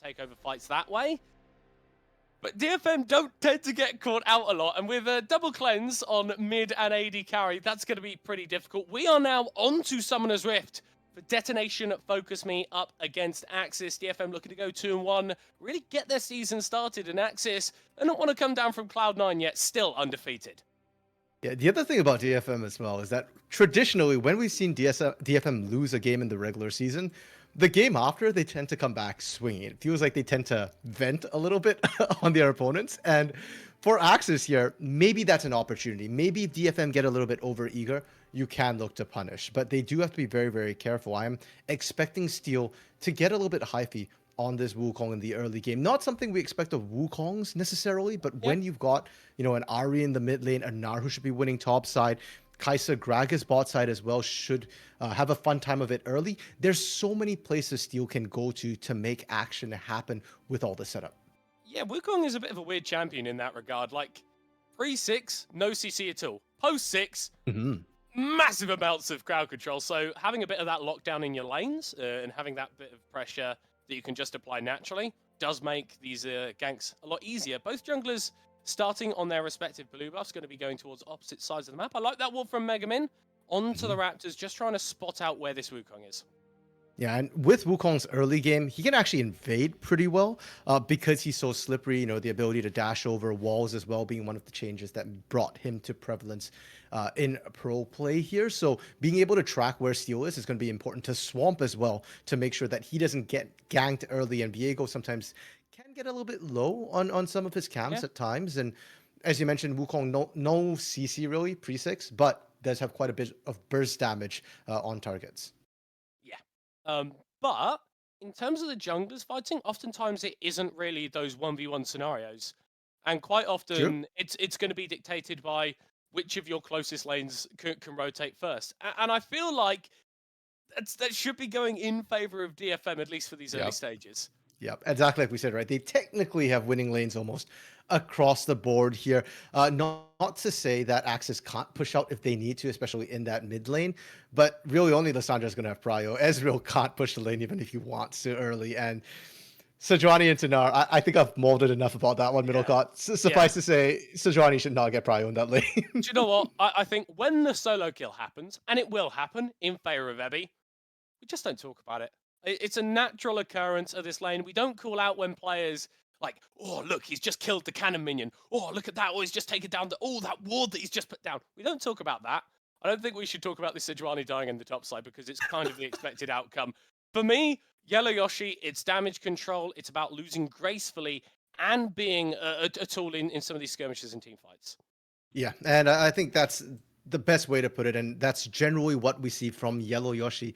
take over fights that way. But DFM don't tend to get caught out a lot, and with a double cleanse on mid and AD carry, that's going to be pretty difficult. We are now on to Summoner's Rift for Detonation FocusMe up against AXIZ. DFM looking to go 2-1, really get their season started, and AXIZ, they don't want to come down from Cloud9 yet, still undefeated. Yeah, the other thing about DFM as well is that traditionally, when we've seen DFM lose a game in the regular season, the game after, they tend to come back swinging. It feels like they tend to vent a little bit on their opponents. And for AXIZ here, maybe that's an opportunity. Maybe if DFM get a little bit over-eager, you can look to punish. But they do have to be very, very careful. I'm expecting Steel to get a little bit hyphy on this Wukong in the early game. Not something we expect of Wukongs necessarily, but when you've got, an Ari in the mid lane, a Nar who should be winning top side, Kai'Sa, Gragas bot side as well should have a fun time of it early. There's so many places Steel can go to make action happen with all the setup. Yeah, Wukong is a bit of a weird champion in that regard. Like, pre-6, no CC at all. Post-6, massive amounts of crowd control. So having a bit of that lockdown in your lanes and having that bit of pressure that you can just apply naturally does make these ganks a lot easier. Both junglers starting on their respective blue buffs, going to be going towards opposite sides of the map. I like that wall from Megamin onto the Raptors, just trying to spot out where this Wukong is. Yeah, and with Wukong's early game, he can actually invade pretty well because he's so slippery, the ability to dash over walls as well being one of the changes that brought him to prevalence in pro play here. So being able to track where Steel is going to be important to Swamp as well to make sure that he doesn't get ganked early. And Viego sometimes can get a little bit low on some of his camps at times. And as you mentioned, Wukong, no CC really, pre-6, but does have quite a bit of burst damage on targets. But in terms of the junglers fighting, oftentimes it isn't really those 1v1 scenarios. And quite often it's going to be dictated by which of your closest lanes can rotate first. And I feel like that should be going in favor of DFM, at least for these early stages. Yep, exactly like we said, right? They technically have winning lanes almost across the board here. Not to say that AXIZ can't push out if they need to, especially in that mid lane, but really only Lysandra is going to have prio. Ezreal can't push the lane even if he wants to early. And Sejuani and Tanar, I think I've molded enough about that one, Middlecott. Suffice to say, Sejuani should not get prio in that lane. Do you know what? I think when the solo kill happens, and it will happen in favor of Ebby, we just don't talk about it. It's a natural occurrence of this lane. We don't call out when players like, oh, look, he's just killed the cannon minion. Oh, look at that. Oh, he's just taken down that ward that he's just put down. We don't talk about that. I don't think we should talk about this Sejuani dying in the top side because it's kind of the expected outcome. For me, Yellow Yoshi, it's damage control. It's about losing gracefully and being a tool in some of these skirmishes and team fights. Yeah, and I think that's the best way to put it. And that's generally what we see from Yellow Yoshi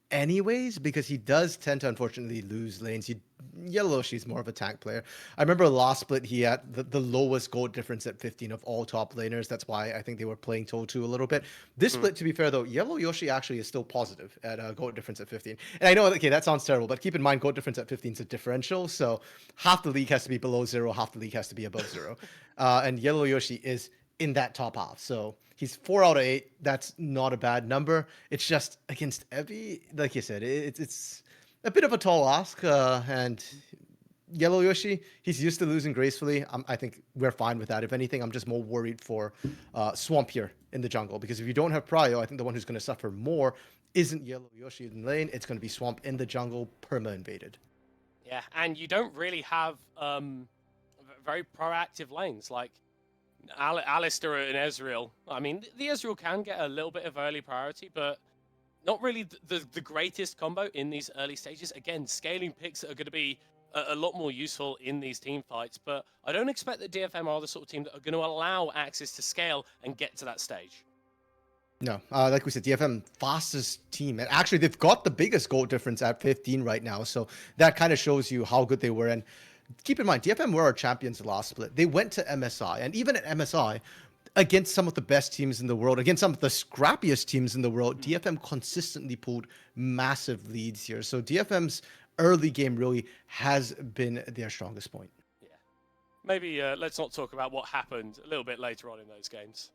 anyways, because he does tend to unfortunately lose lanes. Yellow Yoshi's more of a tank player. I remember last split he had the lowest gold difference at 15 of all top laners. That's why I think they were playing Toe-2 a little bit. This split, to be fair though, Yellow Yoshi actually is still positive at gold difference at 15. And I know, okay, that sounds terrible, but keep in mind gold difference at 15 is a differential. So half the league has to be below 0, half the league has to be above 0. And Yellow Yoshi is in that top half. So he's 4 out of 8. That's not a bad number. It's just against Evie, like you said, it's a bit of a tall ask. And Yellow Yoshi, he's used to losing gracefully. I think we're fine with that. If anything, I'm just more worried for Swamp here in the jungle. Because if you don't have prio, I think the one who's going to suffer more isn't Yellow Yoshi in lane. It's going to be Swamp in the jungle, perma-invaded. Yeah, and you don't really have very proactive lanes. Like, Alistair and Ezreal. I mean, the Ezreal can get a little bit of early priority, but not really the greatest combo in these early stages. Again, scaling picks are going to be a lot more useful in these team fights, but I don't expect that DFM are the sort of team that are going to allow AXIZ to scale and get to that stage. No, like we said, DFM fastest team, and actually they've got the biggest goal difference at 15 right now, so that kind of shows you how good they were. And keep in mind, DFM were our champions last split. They went to MSI, and even at MSI, against some of the best teams in the world, against some of the scrappiest teams in the world, DFM consistently pulled massive leads here. So DFM's early game really has been their strongest point. Yeah. Maybe let's not talk about what happened a little bit later on in those games.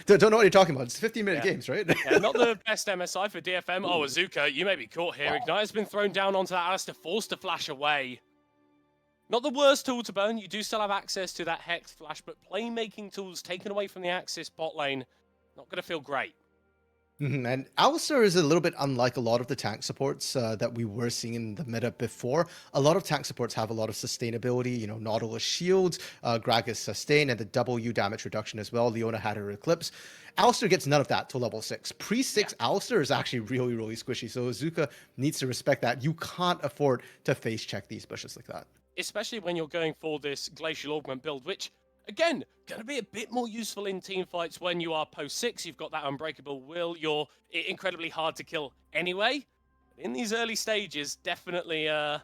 Don't know what you're talking about. It's 15-minute Yeah. games, right? Yeah, not the best MSI for DFM. Oh, Azuka, you may be caught here. Ignite has been thrown down onto that Alistair, forced to flash away. Not the worst tool to burn. You do still have access to that Hex Flash, but playmaking tools taken away from the AXIZ bot lane, not going to feel great. And Alistar is a little bit unlike a lot of the tank supports that we were seeing in the meta before. A lot of tank supports have a lot of sustainability, you know, Nautilus shields, Gragas sustain, and the W damage reduction as well. Leona had her Eclipse. Alistar gets none of that to level 6. Pre-6 Alistar is actually really, really squishy, so Azuka needs to respect that. You can't afford to face check these bushes like that. Especially when you're going for this Glacial Augment build, which, again, going to be a bit more useful in team fights when you are post 6. You've got that Unbreakable Will. You're incredibly hard to kill anyway. In these early stages, definitely a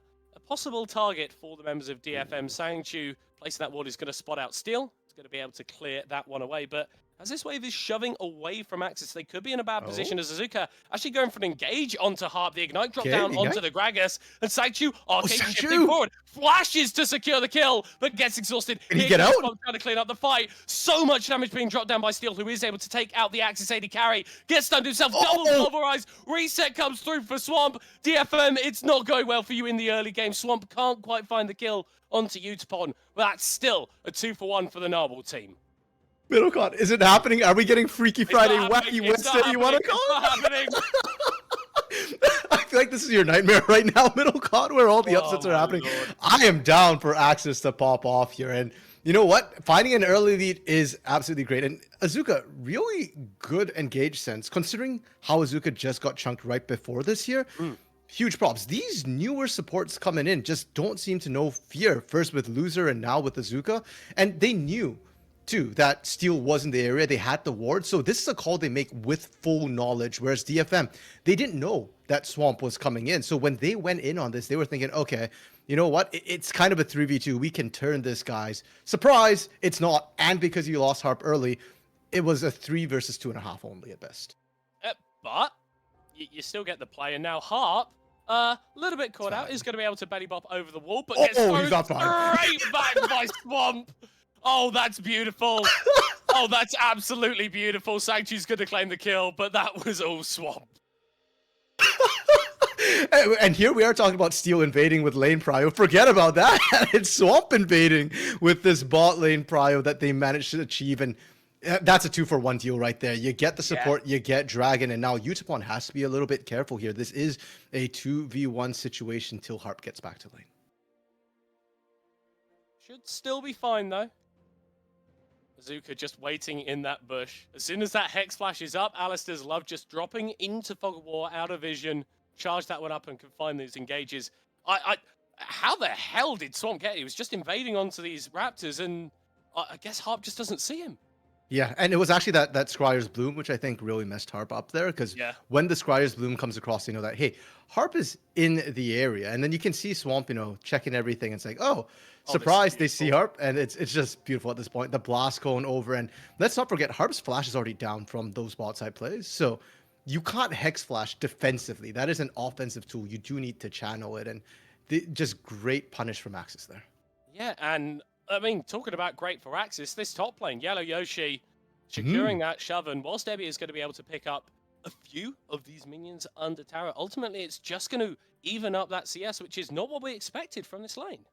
possible target for the members of DFM. Sangchu placing that ward is going to spot out Steel. It's going to be able to clear that one away, but as this wave is shoving away from AXIZ, they could be in a bad position as Azuka actually going for an engage onto Harp. The Ignite drop down onto the Gragas. And Sangchu, arcade shifting forward. Flashes to secure the kill, but gets exhausted. Can he get out? Trying to clean up the fight. So much damage being dropped down by Steel, who is able to take out the AXIZ AD carry. Gets stunned himself, double pulverized. Reset comes through for Swamp. DFM, it's not going well for you in the early game. Swamp can't quite find the kill onto Utapon, but that's still a 2-for-1 for the Narwhal team. Middlecon, is it happening? Are we getting Freaky Friday, Wacky Wednesday? You want to call it? Happening. I feel like this is your nightmare right now, Middlecon, where all the upsets are happening. Lord. I am down for AXIZ to pop off here. And you know what? Finding an early lead is absolutely great. And Azuka, really good engage sense, considering how Azuka just got chunked right before this here. Huge props. These newer supports coming in just don't seem to know fear. First with Loser and now with Azuka. And they knew too, that Steel was in the area. They had the ward. So this is a call they make with full knowledge. Whereas DFM, they didn't know that Swamp was coming in. So when they went in on this, they were thinking, okay, you know what? It's kind of a 3v2. We can turn this, guys. Surprise, it's not. And because you lost Harp early, it was a 3 versus 2.5 only at best. But you still get the play. And now Harp, a little bit caught out, is going to be able to belly bop over the wall, but gets thrown straight back by Swamp. Oh, that's beautiful. Oh, that's absolutely beautiful. Sanctu's going to claim the kill, but that was all Swamp. And here we are talking about Steel invading with lane prio. Forget about that. It's Swamp invading with this bot lane prio that they managed to achieve. And that's a 2-for-1 deal right there. You get the support, you get Dragon, and now Utapon has to be a little bit careful here. This is a 2v1 situation till Harp gets back to lane. Should still be fine, though. Azuka just waiting in that bush. As soon as that Hex Flash is up, Alistair's Love just dropping into Fog of War, out of vision. Charge that one up and can find these engages. How the hell did Swamp get it? He was just invading onto these Raptors, and I guess Harp just doesn't see him. Yeah, and it was actually that Scryer's Bloom, which I think really messed Harp up there, because when the Scryer's Bloom comes across, you know that, hey, Harp is in the area, and then you can see Swamp, you know, checking everything, and it's like, oh, surprise, they see Harp, and it's just beautiful at this point. The blast going over, and let's not forget, Harp's flash is already down from those bot side plays, so you can't Hex Flash defensively. That is an offensive tool. You do need to channel it, and just great punish from AXIZ there. Yeah, and I mean, talking about great for AXIZ, this top lane, Yellow Yoshi securing that shove, and whilst Debbie is going to be able to pick up a few of these minions under tower, ultimately it's just going to even up that CS, which is not what we expected from this lane.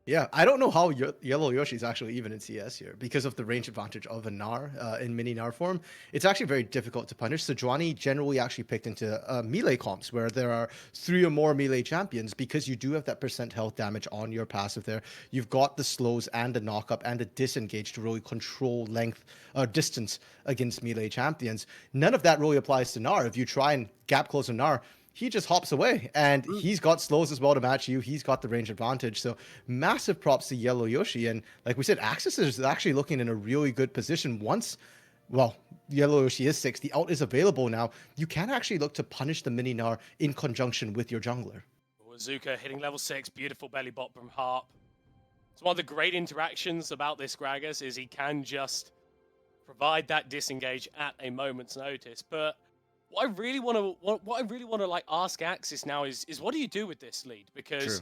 Yeah, I don't know how Yellow Yoshi is actually even in CS here because of the range advantage of a Gnar in mini Gnar form. It's actually very difficult to punish. Sejuani generally actually picked into melee comps where there are 3 or more melee champions because you do have that % health damage on your passive there. You've got the slows and the knock-up and the disengage to really control length or distance against melee champions. None of that really applies to Gnar. If you try and gap close a Gnar, he just hops away, and he's got slows as well to match you. He's got the range advantage. So massive props to Yellow Yoshi. And like we said, AXIZ is actually looking in a really good position. Once, well, Yellow Yoshi is 6, the ult is available now. You can actually look to punish the mini Gnar in conjunction with your jungler. Azuka hitting level 6, beautiful belly bot from Harp. It's one of the great interactions about this Gragas is he can just provide that disengage at a moment's notice. But what I really want to like ask AXIZ now is what do you do with this lead? Because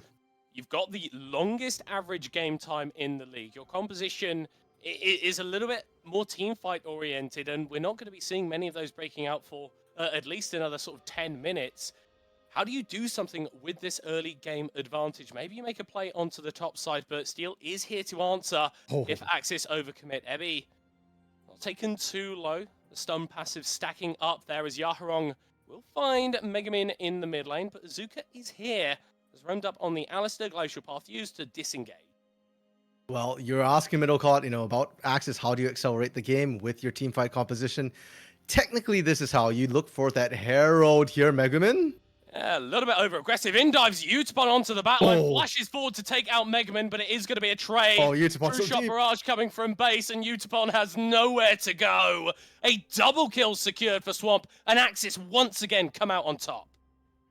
you've got the longest average game time in the league. Your composition is a little bit more team fight oriented, and we're not going to be seeing many of those breaking out for at least another sort of 10 minutes. How do you do something with this early game advantage? Maybe you make a play onto the top side, but Steel is here to answer Oh, if AXIZ overcommit. Ebby not taken too low. The stun passive stacking up there as Yaharong will find Megamin in the mid lane, but Azuka is here. Has roamed up on the Alistair Glacial Path used to disengage. well, you're asking Middlecott, about AXIZ. How do you accelerate the game with your team fight composition? Technically, this is how you look for that Herald here, Megaman. Yeah, a little bit over-aggressive. In dives Utapon onto the backline, Oh. flashes forward to take out Megaman, but it is going to be a trade. Oh, Utapon True so shot deep. barrage coming from base, and Utapon has nowhere to go. A double kill secured for Swamp, and AXIZ once again come out on top.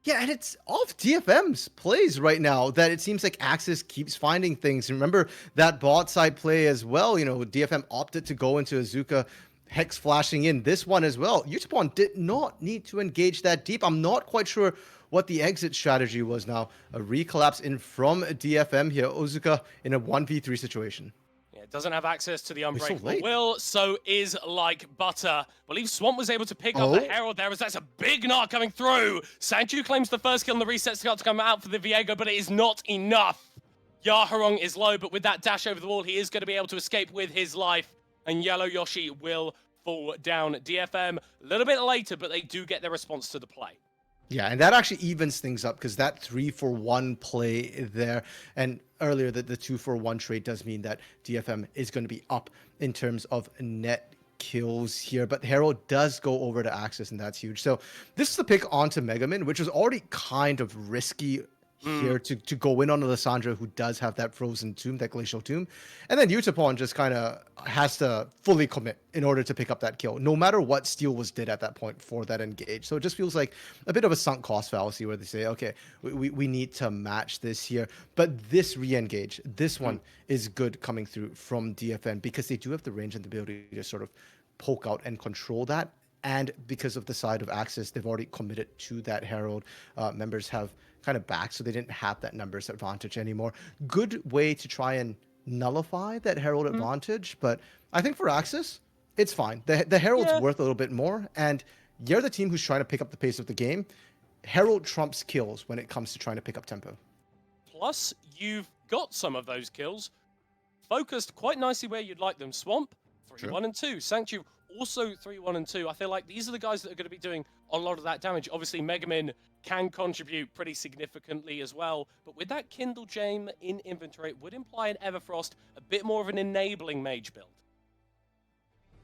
Yeah, and it's off DFM's plays right now that it seems like AXIZ keeps finding things. Remember that bot side play as well. DFM opted to go into Azuka, Hex flashing in this one as well. Utapon did not need to engage that deep. I'm not quite sure what the exit strategy was now. A recollapse in from DFM here. Azuka in a 1v3 situation. Yeah, doesn't have access to the so Unbreakable late. Will, so is like butter. I believe Swamp was able to pick up the Herald there, as that's a big knock coming through. Sanchu claims the first kill, and the reset start to come out for the Viego, but it is not enough. Yaharong is low, but with that dash over the wall, he is going to be able to escape with his life, and Yellow Yoshi will fall down. DFM a little bit later, but they do get their response to the play. Yeah, and that actually evens things up because that 3-for-1 play there, and earlier the 2-for-1 trade does mean that DFM is going to be up in terms of net kills here, but Herald does go over to AXIZ, and that's huge. So this is the pick onto Megaman, which was already kind of risky here to go in on Alessandra, who does have that frozen tomb, that glacial tomb. And then Utapon just kind of has to fully commit in order to pick up that kill, no matter what Steel was did at that point for that engage. So it just feels like a bit of a sunk cost fallacy where they say, okay, we need to match this here. But this re-engage, this one is good coming through from DFN because they do have the range and the ability to sort of poke out and control that. And because of the side of AXIZ, they've already committed to that Herald. Members have kind of back, so they didn't have that numbers advantage anymore. Good way to try and nullify that Herald advantage, but I think for AXIZ, it's fine. The Herald's worth a little bit more, and you're the team who's trying to pick up the pace of the game. Herald trumps kills when it comes to trying to pick up tempo. Plus, you've got some of those kills focused quite nicely where you'd like them. Swamp, 3-1 and 2. Sanctuary, also 3-1 and 2. I feel like these are the guys that are going to be doing a lot of that damage. Obviously, Megamin can contribute pretty significantly as well, but with that Kindle Gem in inventory, it would imply an Everfrost, a bit more of an enabling mage build.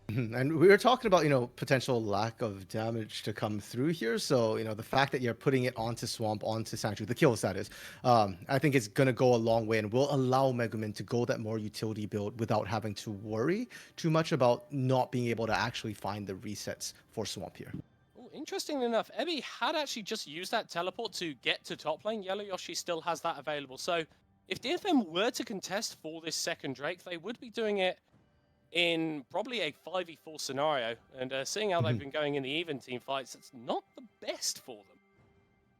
And we were talking about, potential lack of damage to come through here. So, the fact that you're putting it onto Swamp, onto Sanctuary, the kills that is, I think it's going to go a long way and will allow Megamin to go that more utility build without having to worry too much about not being able to actually find the resets for Swamp here. Ooh, interestingly enough, Ebby had actually just used that teleport to get to top lane. Yellow Yoshi still has that available. So if DFM were to contest for this second Drake, they would be doing it in probably a 5v4 scenario, and seeing how they've been going in the even team fights, it's not the best for them.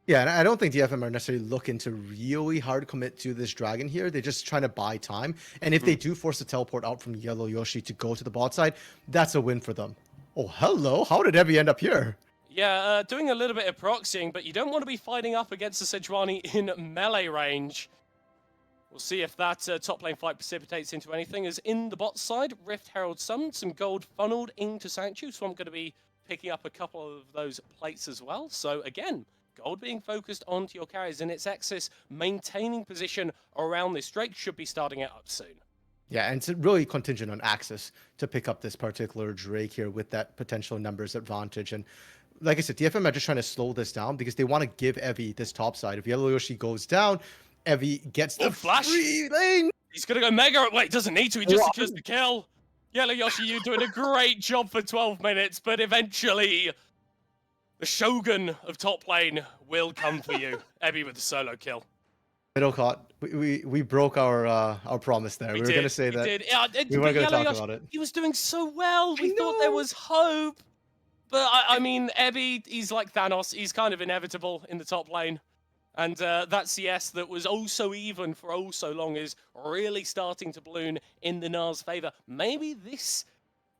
Yeah, and I don't think DFM are necessarily looking to really hard commit to this dragon here. They're just trying to buy time, and if they do force a teleport out from Yellow Yoshi to go to the bot side, that's a win for them. Oh, hello, how did Evie end up here? Yeah, doing a little bit of proxying, but you don't want to be fighting up against the Sejuani in melee range. We'll see if that top lane fight precipitates into anything. As in the bot side, Rift Herald summoned, some gold funneled into Sanctuary, so I'm going to be picking up a couple of those plates as well. So again, gold being focused onto your carries, and its AXIZ maintaining position around this Drake should be starting it up soon. Yeah, and it's really contingent on AXIZ to pick up this particular Drake here with that potential numbers advantage. And like I said, DFM are just trying to slow this down because they want to give Evie this top side. If Yellow Yoshi goes down, Evie gets the flash free lane. He's going to go mega. Wait, doesn't need to. He just secures the kill. Yellow Yoshi, you doing a great job for 12 minutes, but eventually the Shogun of top lane will come for you. Evie with the solo kill. Middlecott, we broke our promise there. We were going to say that. We weren't going to talk about it. He was doing so well. We thought there was hope. But I mean, Evie, he's like Thanos. He's kind of inevitable in the top lane. And that CS that was oh so even for oh so long is really starting to balloon in the Nars' favor. Maybe this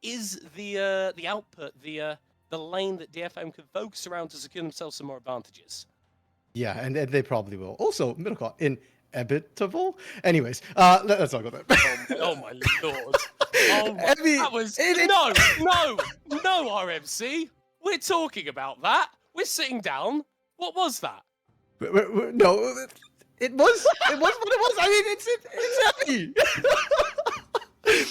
is the output, the lane that DFM can focus around to secure themselves some more advantages. Yeah, and they probably will. Also, middle call, inevitable. Anyways, let's talk about that. Oh my lord. Oh my, Ebby, that was no RMC. We're talking about that. We're sitting down. What was that? no, it was what it was. I mean, it's heavy.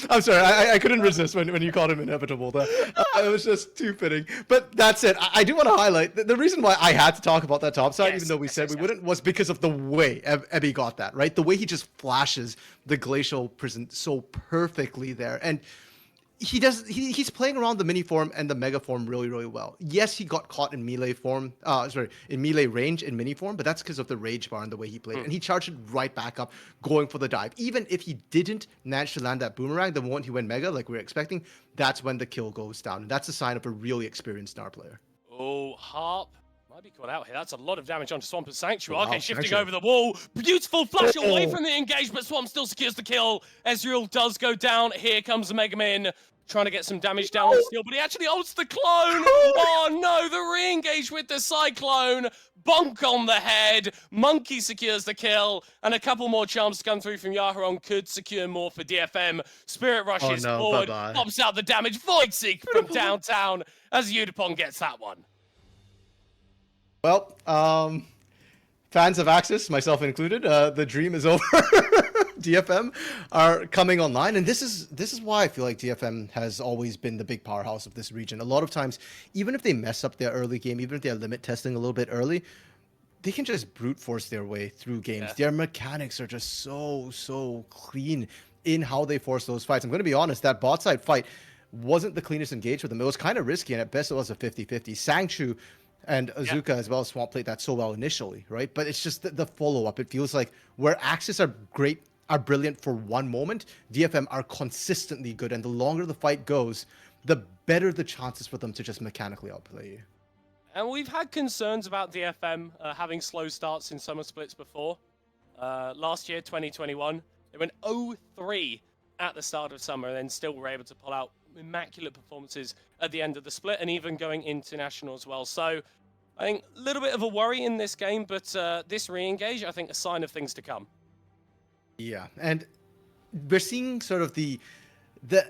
I'm sorry, I couldn't resist when you called him inevitable. It was just too fitting. But that's it. I do want to highlight the reason why I had to talk about that top side, even though we said we wouldn't, was because of the way Ebby got that, right? The way he just flashes the glacial prison so perfectly there. And he's playing around the mini form and the mega form really, really well. Yes, he got caught in melee form, in melee range in mini form, but that's because of the rage bar and the way he played. And he charged it right back up, going for the dive. Even if he didn't manage to land that boomerang, the moment he went mega, like we were expecting, that's when the kill goes down. And that's a sign of a really experienced star player. Oh, Harp might be caught out here. That's a lot of damage onto Swamp and Sanctuary. Wow, Okay, shifting Sanctuary. over the wall. Beautiful flash away from the engage, but Swamp still secures the kill. Ezreal does go down. Here comes the Mega Man, trying to get some damage down on Steel, but he actually ults the clone. Oh no, the re-engage with the Cyclone. Bonk on the head. Monkey secures the kill, and a couple more charms to come through from Yaharon could secure more for DFM. Spirit rushes forward, pops out the damage. Void Seek from downtown as Udapon gets that one. Well, fans of AXIZ, myself included, the dream is over. DFM are coming online, and this is why I feel like DFM has always been the big powerhouse of this region. A lot of times, even if they mess up their early game, even if they're limit testing a little bit early, they can just brute force their way through games. Their mechanics are just so clean in how they force those fights. I'm going to be honest, that bot side fight wasn't the cleanest engage with them. It was kind of risky, and at best it was a 50-50. Sangchu and Azuka as well, Swamp played that so well initially, right? But it's just the follow-up. It feels like where AXIZ are brilliant for one moment, DFM are consistently good, and the longer the fight goes, the better the chances for them to just mechanically outplay you. And we've had concerns about DFM having slow starts in summer splits before. Last year, 2021, they went 0-3 at the start of summer, and then still were able to pull out immaculate performances at the end of the split, and even going international as well. So I think a little bit of a worry in this game, but this re-engage, I think, a sign of things to come. Yeah, and we're seeing sort of the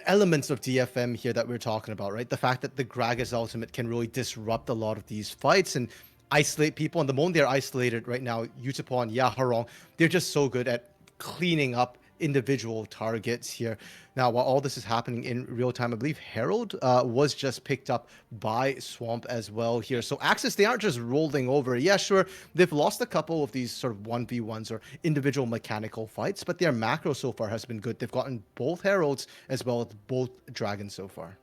elements of DFM here that we're talking about, right? The fact that the Gragas ultimate can really disrupt a lot of these fights and isolate people. And the moment they're isolated right now, Utapon, Yaharong, they're just so good at cleaning up individual targets here. Now, while all this is happening in real time, I believe Herald was just picked up by Swamp as well here. So AXIZ, they aren't just rolling over. Yeah, sure, they've lost a couple of these sort of 1v1s or individual mechanical fights, but their macro so far has been good. They've gotten both Heralds as well as both Dragons so far.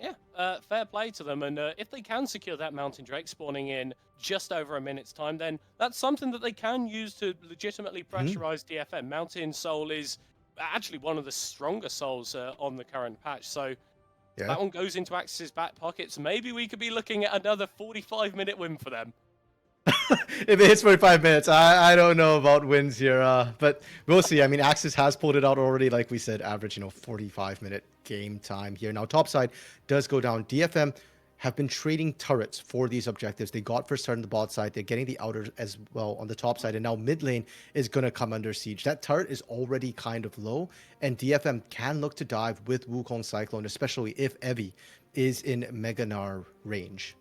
Yeah, fair play to them. And if they can secure that Mountain Drake spawning in just over a minute's time, then that's something that they can use to legitimately pressurize DFM. Mountain Soul is actually one of the stronger souls on the current patch. So that one goes into AXIZ's back pockets. Maybe we could be looking at another 45-minute win for them. If it hits 45 minutes, I don't know about wins here, but we'll see. I mean, AXIZ has pulled it out already, like we said, average, 45-minute game time here. Now, top side does go down. DFM have been trading turrets for these objectives. They got first turret on the bot side. They're getting the outer as well on the top side, and now mid lane is going to come under siege. That turret is already kind of low, and DFM can look to dive with Wukong Cyclone, especially if Evie is in Meganar range.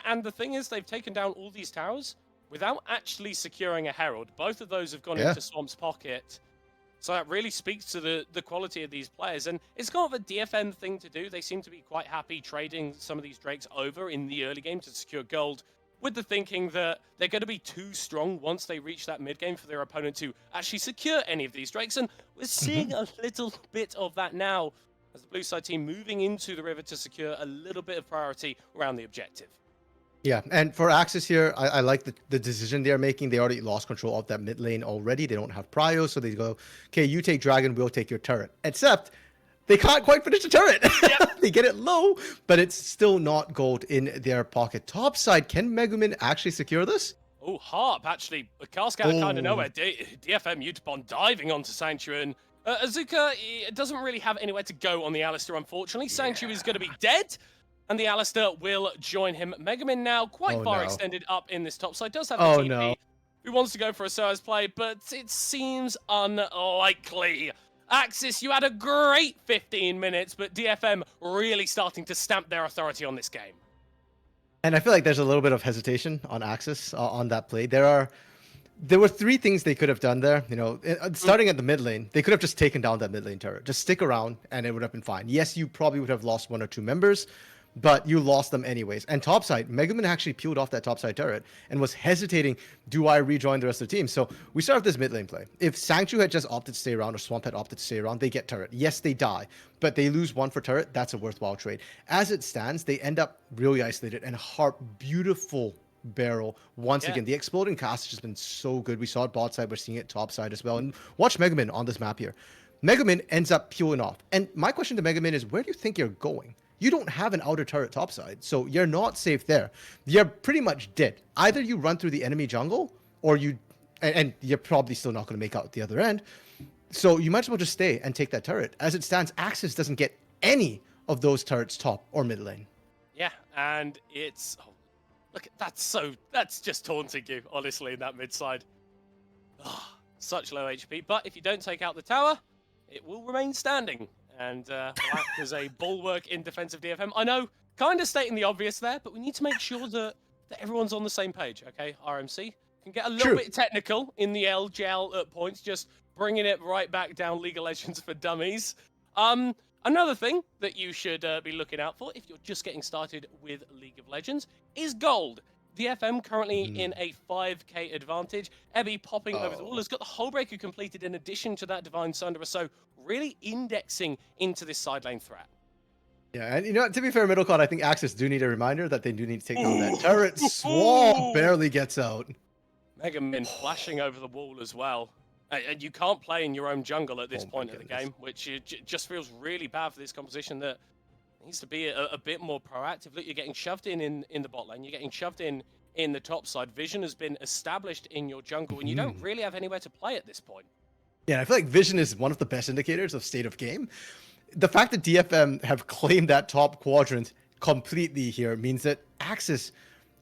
And the thing is, they've taken down all these towers without actually securing a Herald. Both of those have gone into Swamp's pocket. So that really speaks to the quality of these players. And it's kind of a DFM thing to do. They seem to be quite happy trading some of these Drakes over in the early game to secure gold, with the thinking that they're going to be too strong once they reach that mid game for their opponent to actually secure any of these Drakes. And we're seeing a little bit of that now as the blue side team moving into the river to secure a little bit of priority around the objective. Yeah, and for AXIZ here, I like the decision they're making. They already lost control of that mid lane already. They don't have prio, so they go, okay, you take Dragon, we'll take your turret. Except they can't quite finish the turret. Yep. They get it low, but it's still not gold in their pocket. Top side, can Megumin actually secure this? Oh, Harp, actually, a cast out of kind of nowhere. DFM Utapon diving onto Sanctuary, Azuka doesn't really have anywhere to go on the Alistair, unfortunately. Sanctuary is going to be Yeah. dead, and the Alistair will join him. Megamin now quite Oh far no. extended up in this top side. Does have the Oh no. TP, who wants to go for a Soaz play, but it seems unlikely. AXIZ, you had a great 15 minutes, but DFM really starting to stamp their authority on this game. And I feel like there's a little bit of hesitation on AXIZ on that play. There were three things they could have done there. You know, starting at the mid lane, they could have just taken down that mid lane turret. Just stick around, and it would have been fine. Yes, you probably would have lost one or two members, but you lost them anyways. And topside, Megaman actually peeled off that topside turret and was hesitating, do I rejoin the rest of the team? So we start with this mid lane play. If Sanctuary had just opted to stay around or Swamp had opted to stay around, they get turret. Yes, they die, but they lose one for turret. That's a worthwhile trade. As it stands, they end up really isolated, and Harp, beautiful barrel once again. The exploding cast has just been so good. We saw it bot side, we're seeing it top side as well. And watch Megaman on this map here. Megaman ends up peeling off. And my question to Megaman is, where do you think you're going? You don't have an outer turret topside, so you're not safe there. You're pretty much dead. Either you run through the enemy jungle, or and you're probably still not going to make out the other end. So you might as well just stay and take that turret. As it stands, AXIZ doesn't get any of those turrets top or mid lane. Yeah, and it's... Oh, look, that's just taunting you, honestly, in that mid side. Oh, such low HP, but if you don't take out the tower, it will remain standing. And act as a bulwark in defensive DFM. I know, kind of stating the obvious there, but we need to make sure that everyone's on the same page, okay? RMC can get a little bit technical in the LJL at points, just bringing it right back down League of Legends for Dummies. Another thing that you should be looking out for if you're just getting started with League of Legends is gold. DFM currently in a 5k advantage. Ebby popping over the wall has got the Hull Breaker completed in addition to that Divine Sunderer, so really indexing into this side lane threat. Yeah, and you know, to be fair, middle card, I think AXIZ do need a reminder that they do need to take down that turret. Swamp barely gets out. Megamin flashing over the wall as well. And you can't play in your own jungle at this point of the game, which just feels really bad for this composition that needs to be a bit more proactive. Look, you're getting shoved in the bot lane. You're getting shoved in the top side. Vision has been established in your jungle, and you don't really have anywhere to play at this point. Yeah, I feel like Vision is one of the best indicators of state of game. The fact that DFM have claimed that top quadrant completely here means that AXIZ,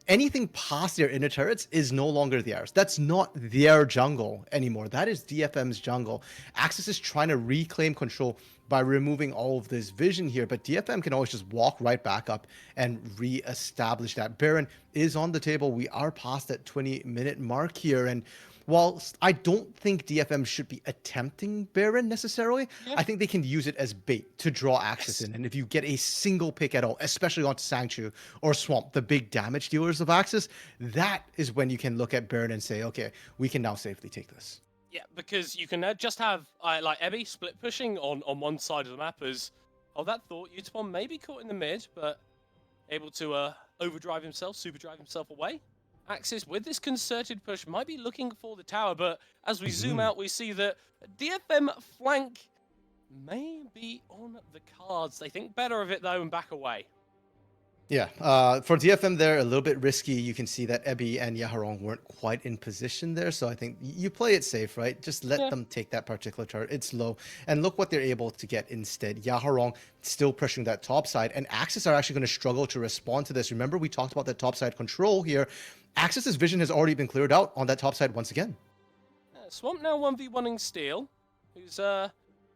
anything past their inner turrets is no longer theirs. That's not their jungle anymore. That is DFM's jungle. AXIZ is trying to reclaim control by removing all of this vision here, but DFM can always just walk right back up and re-establish that. Baron is on the table. We are past that 20-minute mark here, and whilst I don't think DFM should be attempting Baron necessarily, I think they can use it as bait to draw AXIZ in. And if you get a single pick at all, especially onto Sanctuary or Swamp, the big damage dealers of AXIZ, that is when you can look at Baron and say, okay, we can now safely take this. Yeah, because you can just have, like, Ebby split pushing on one side of the map as, that thought, Utapon maybe caught in the mid, but able to overdrive himself, super drive himself away. AXIZ, with this concerted push, might be looking for the tower, but as we zoom out, we see that DFM flank may be on the cards. They think better of it, though, and back away. Yeah, for DFM there, a little bit risky. You can see that Ebby and Yaharong weren't quite in position there, so I think you play it safe, right? Just let them take that particular turret. It's low, and look what they're able to get instead. Yaharong still pressuring that top side, and AXIZ are actually going to struggle to respond to this. Remember, we talked about that top side control here. AXIZ's vision has already been cleared out on that top side once again. Swamp now 1v1ing Steel, who's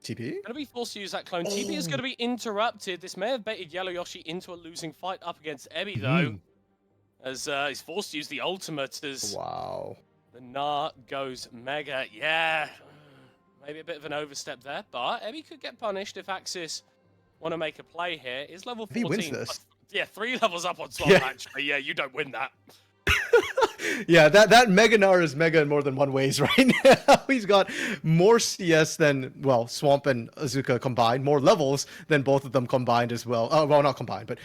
TP? Going to be forced to use that clone. TP is going to be interrupted. This may have baited Yellow Yoshi into a losing fight up against Ebby, though. As he's forced to use the ultimate as wow. The Gnar goes mega. Yeah, maybe a bit of an overstep there, but Ebby could get punished if AXIZ want to make a play here. Is level 14. He wins this. Yeah, 3 levels up on Swamp, actually. Yeah, you don't win that. Yeah, that Mega Gnar is mega in more than one ways right now. He's got more CS than, well, Swamp and Azuka combined, more levels than both of them combined as well. Well, not combined, but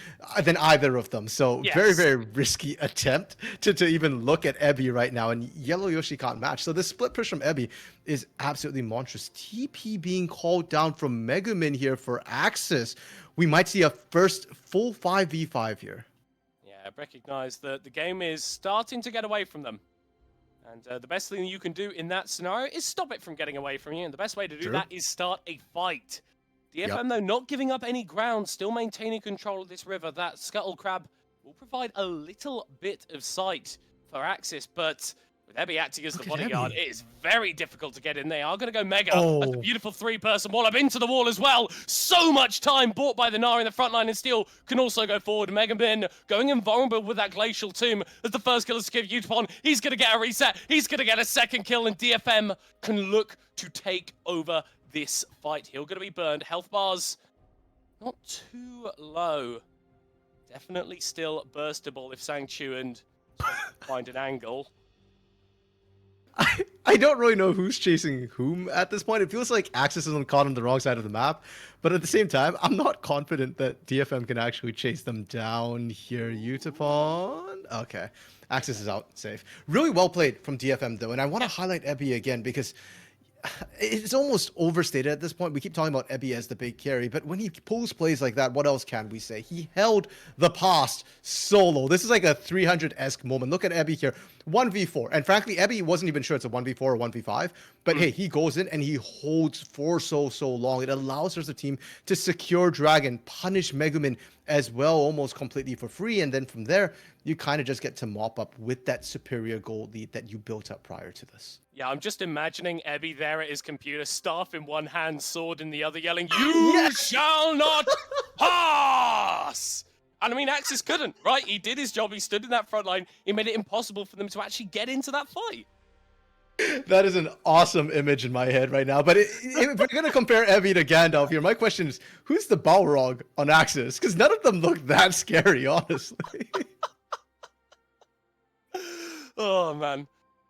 than either of them. So very, very risky attempt to even look at Ebby right now, and Yellow Yoshi can't match. So this split push from Ebby is absolutely monstrous. TP being called down from Megamin here for AXIZ. We might see a first full 5v5 here. Recognize that the game is starting to get away from them. And the best thing you can do in that scenario is stop it from getting away from you. And the best way to do True. that is start a fight. DFM, Yep. though, not giving up any ground, still maintaining control of this river. That Scuttle Crab will provide a little bit of sight for AXIZ, but with Ebby acting as the bodyguard, it is very difficult to get in. They are going to go Mega. That's a beautiful three-person wall up into the wall as well. So much time bought by the Nara in the front line, and Steel can also go forward. Mega Man going invulnerable with that Glacial Tomb as the first kill is to give Utapon. He's going to get a reset. He's going to get a second kill, and DFM can look to take over this fight. He'll going to be burned. Health bars not too low. Definitely still burstable if Sangchu and find an angle. I don't really know who's chasing whom at this point. It feels like AXIZ is caught on the wrong side of the map, but at the same time, I'm not confident that DFM can actually chase them down here. Utapon. Okay, AXIZ is out, safe. Really well played from DFM though, and I want to highlight Ebby again because it's almost overstated at this point. We keep talking about Ebby as the big carry, but when he pulls plays like that, what else can we say? He held the past solo. This is like a 300-esque moment. Look at Ebby here. 1v4. And frankly, Ebby wasn't even sure it's a 1v4 or 1v5, but hey, he goes in and he holds for so long. It allows the team to secure Dragon, punish Megumin as well, almost completely for free. And then from there, you kind of just get to mop up with that superior goal lead that you built up prior to this. Yeah, I'm just imagining Ebby there at his computer, staff in one hand, sword in the other, yelling, "You shall not pass!" And I mean, AXIZ couldn't, right? He did his job. He stood in that front line. He made it impossible for them to actually get into that fight. That is an awesome image in my head right now. But if we're going to compare Ebby to Gandalf here, my question is, who's the Balrog on AXIZ? Because none of them look that scary, honestly. Oh, man.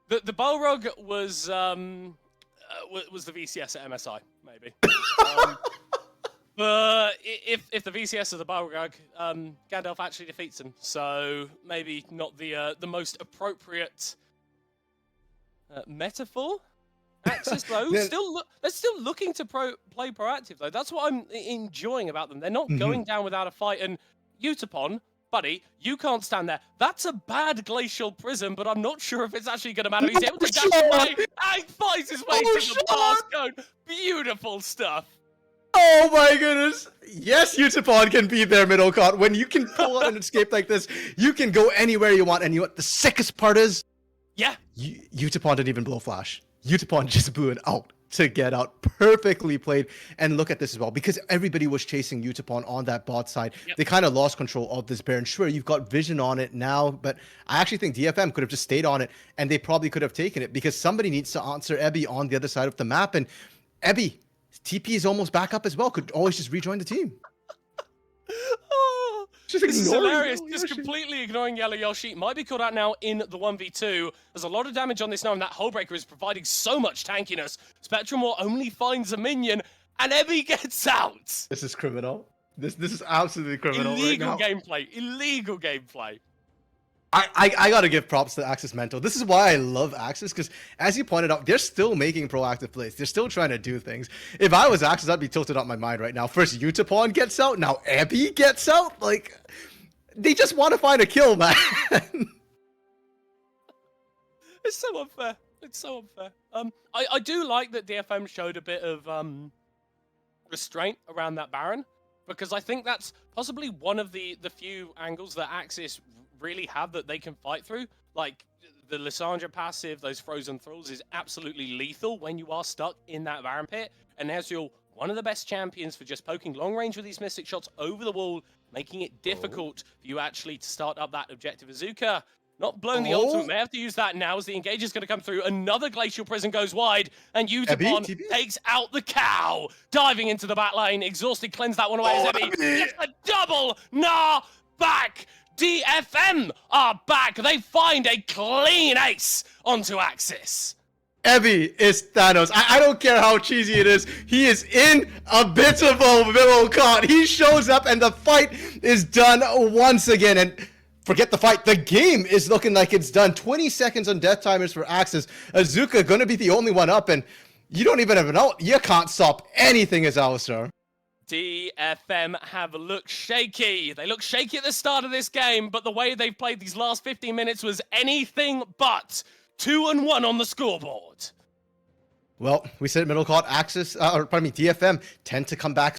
The Balrog was the VCS at MSI, maybe. But if the VCS of the Balrog, Gandalf actually defeats him, so maybe not the most appropriate metaphor. AXIZ though, they're still looking to play proactive though. That's what I'm enjoying about them. They're not going down without a fight. And Utapon, buddy, you can't stand there. That's a bad glacial prism, but I'm not sure if it's actually going to matter. He's able to dash away and finds his way to the pass cone. Beautiful stuff. Oh my goodness. Yes, Utapon can be there, middle cart. When you can pull out an escape like this, you can go anywhere you want. And you know what the sickest part is? Yeah. Utapon didn't even blow flash. Utapon just blew it out to get out. Perfectly played. And look at this as well. Because everybody was chasing Utapon on that bot side, they kind of lost control of this Baron. Sure, you've got vision on it now, but I actually think DFM could have just stayed on it, and they probably could have taken it because somebody needs to answer Ebby on the other side of the map. And Ebby, TP is almost back up as well. Could always just rejoin the team. This is hilarious. Just completely ignoring Yellow Yoshi. Might be caught out now in the 1v2. There's a lot of damage on this now, and that Hullbreaker is providing so much tankiness. Spectrum War only finds a minion, and Ebby gets out. This is criminal. This is absolutely criminal. Illegal right now. gameplay. Illegal gameplay. I gotta give props to AXIZ Mental. This is why I love AXIZ, because as you pointed out, they're still making proactive plays. They're still trying to do things. If I was AXIZ, I'd be tilted on my mind right now. First Utapon gets out, now Ebby gets out. Like, they just want to find a kill, man. It's so unfair. It's so unfair. I do like that DFM showed a bit of restraint around that Baron, because I think that's possibly one of the few angles that AXIZ really have that they can fight through. Like the Lissandra passive, those frozen thralls is absolutely lethal when you are stuck in that Baron pit. And Ezreal, one of the best champions for just poking long range with these mystic shots over the wall, making it difficult for you actually to start up that objective. Azuka not blowing the ultimate. May have to use that now as the engage is going to come through. Another glacial prison goes wide, and Utapon takes out the cow, diving into the back lane. Exhausted, cleanse that one away as Ebby gets a double. Nah, back. DFM are back. They find a clean ace onto AXIZ. Ebby is Thanos. I don't care how cheesy it is. He is inevitable, middle caught. He shows up and the fight is done once again. And forget the fight. The game is looking like it's done. 20 seconds on death timers for AXIZ. Azuka going to be the only one up, and you don't even have an ult. You can't stop anything as Alistar. DFM have looked shaky. They looked shaky at the start of this game, but the way they've played these last 15 minutes was anything but. 2-1 on the scoreboard. Well, we said middle court, AXIZ, or pardon me, DFM tend to come back